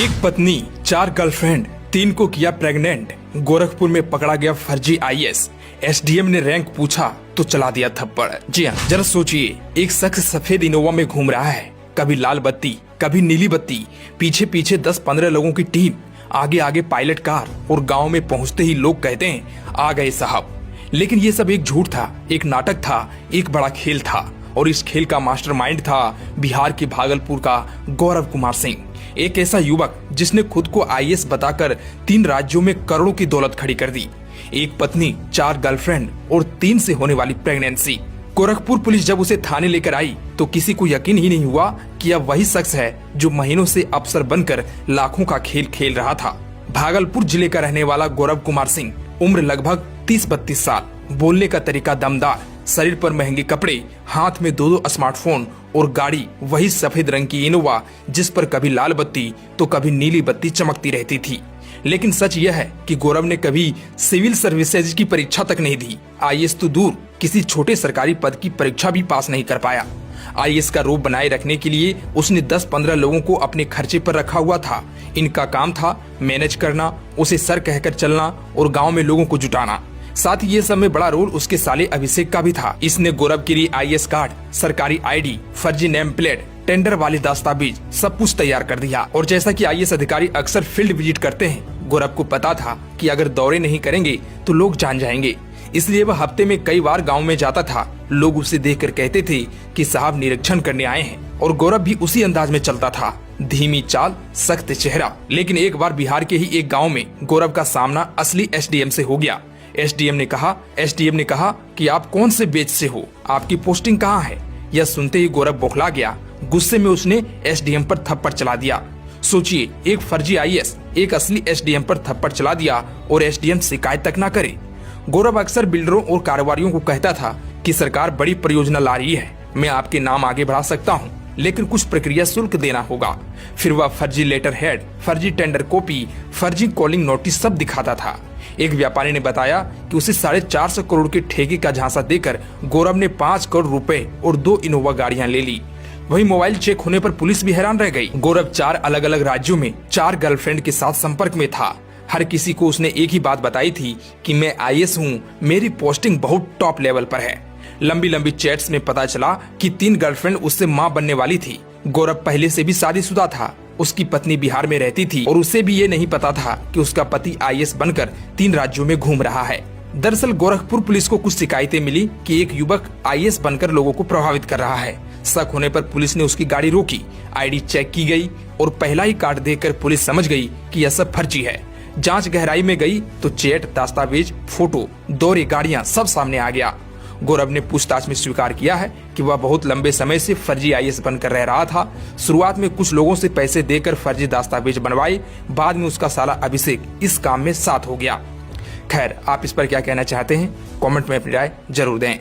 एक पत्नी, 4 गर्लफ्रेंड, 3 को किया प्रेग्नेंट। गोरखपुर में पकड़ा गया फर्जी आईएएस। एसडीएम ने रैंक पूछा तो चला दिया थप्पड़। जी हाँ, जरा सोचिए, एक शख्स सफेद इनोवा में घूम रहा है, कभी लाल बत्ती कभी नीली बत्ती, पीछे पीछे 10-15 लोगों की टीम, आगे आगे पायलट कार, और गांव में पहुंचते ही लोग कहते हैं आ गए साहब। लेकिन ये सब एक झूठ था, एक नाटक था, एक बड़ा खेल था। और इस खेल का मास्टरमाइंड था बिहार के भागलपुर का गौरव कुमार सिंह, एक ऐसा युवक जिसने खुद को आईएएस बताकर 3 राज्यों में करोड़ों की दौलत खड़ी कर दी। एक पत्नी, 4 गर्लफ्रेंड और 3 से होने वाली प्रेगनेंसी। गोरखपुर पुलिस जब उसे थाने लेकर आई तो किसी को यकीन ही नहीं हुआ कि यह वही शख्स है जो महीनों से अफसर बनकर लाखों का खेल खेल रहा था। भागलपुर जिले का रहने वाला गौरव कुमार सिंह, उम्र लगभग 30-32 साल, बोलने का तरीका दमदार, शरीर पर महंगे कपड़े, हाथ में 2 स्मार्टफोन और गाड़ी वही सफेद रंग की इनोवा जिस पर कभी लाल बत्ती तो कभी नीली बत्ती चमकती रहती थी। लेकिन सच यह है कि गौरव ने कभी सिविल सर्विसेज की परीक्षा तक नहीं दी। आईएएस तो दूर, किसी छोटे सरकारी पद की परीक्षा भी पास नहीं कर पाया। आईएएस का रूप बनाए रखने के लिए उसने 10-15 लोगों को अपने खर्चे पर रखा हुआ था। इनका काम था मैनेज करना, उसे सर कहकर चलना और गाँव में लोगों को जुटाना। साथ ही ये सब में बड़ा रोल उसके साले अभिषेक का भी था। इसने गौरव के लिए आईएएस कार्ड, सरकारी आईडी, फर्जी नेम प्लेट, टेंडर वाले दस्तावेज सब कुछ तैयार कर दिया। और जैसा कि आईएएस अधिकारी अक्सर फील्ड विजिट करते हैं, गौरव को पता था कि अगर दौरे नहीं करेंगे तो लोग जान जाएंगे। इसलिए वह हफ्ते में कई बार गाँव में जाता था। लोग उसे देखकर कहते थे कि साहब निरीक्षण करने आए हैं, और गौरव भी उसी अंदाज में चलता था, धीमी चाल, सख्त चेहरा। लेकिन एक बार बिहार के ही एक गाँव में गौरव का सामना असली एसडीएम से हो गया। एसडीएम ने कहा कि आप कौन से बेच से हो, आपकी पोस्टिंग कहाँ है। यह सुनते ही गौरव बौखला गया। गुस्से में उसने एसडीएम पर थप्पड़ चला दिया। सोचिए, एक फर्जी आईएएस एक असली एसडीएम पर थप्पड़ चला दिया और एसडीएम शिकायत तक ना करे। गौरव अक्सर बिल्डरों और कारोबारियों को कहता था कि सरकार बड़ी परियोजना ला रही है, मैं आपके नाम आगे बढ़ा सकता हूँ, लेकिन कुछ प्रक्रिया शुल्क देना होगा। फिर वह फर्जी लेटर हेड, फर्जी टेंडर कॉपी, फर्जी कॉलिंग नोटिस सब दिखाता था। एक व्यापारी ने बताया कि उसे 450 करोड़ के ठेके का झांसा देकर गौरव ने 5 करोड़ रुपए और 2 इनोवा गाड़ियां ले ली। वही मोबाइल चेक होने पर पुलिस भी हैरान रह गई। गौरव 4 अलग अलग राज्यों में 4 गर्लफ्रेंड के साथ संपर्क में था। हर किसी को उसने एक ही बात बताई थी कि मैं आईएएस हूँ, मेरी पोस्टिंग बहुत टॉप लेवल पर है। लंबी लंबी चैट्स में पता चला कि 3 गर्लफ्रेंड उससे मां बनने वाली थी। गौरव पहले से भी शादीशुदा था, उसकी पत्नी बिहार में रहती थी और उसे भी ये नहीं पता था कि उसका पति आईएएस बनकर 3 राज्यों में घूम रहा है। दरअसल गोरखपुर पुलिस को कुछ शिकायतें मिली कि एक युवक आईएएस बनकर लोगों को प्रभावित कर रहा है। शक होने पर पुलिस ने उसकी गाड़ी रोकी, आईडी चेक की गई और पहला ही कार्ड देखकर पुलिस समझ गई कि यह सब फर्जी है। जांच गहराई में गई तो चैट, दस्तावेज, फोटो, दौरे, गाड़ियां सब सामने आ गया। गौरव ने पूछताछ में स्वीकार किया है कि वह बहुत लंबे समय से फर्जी आईएएस बनकर रह रहा था। शुरुआत में कुछ लोगों से पैसे देकर फर्जी दस्तावेज बनवाए, बाद में उसका साला अभिषेक इस काम में साथ हो गया। खैर, आप इस पर क्या कहना चाहते हैं? कमेंट में अपनी राय जरूर दें।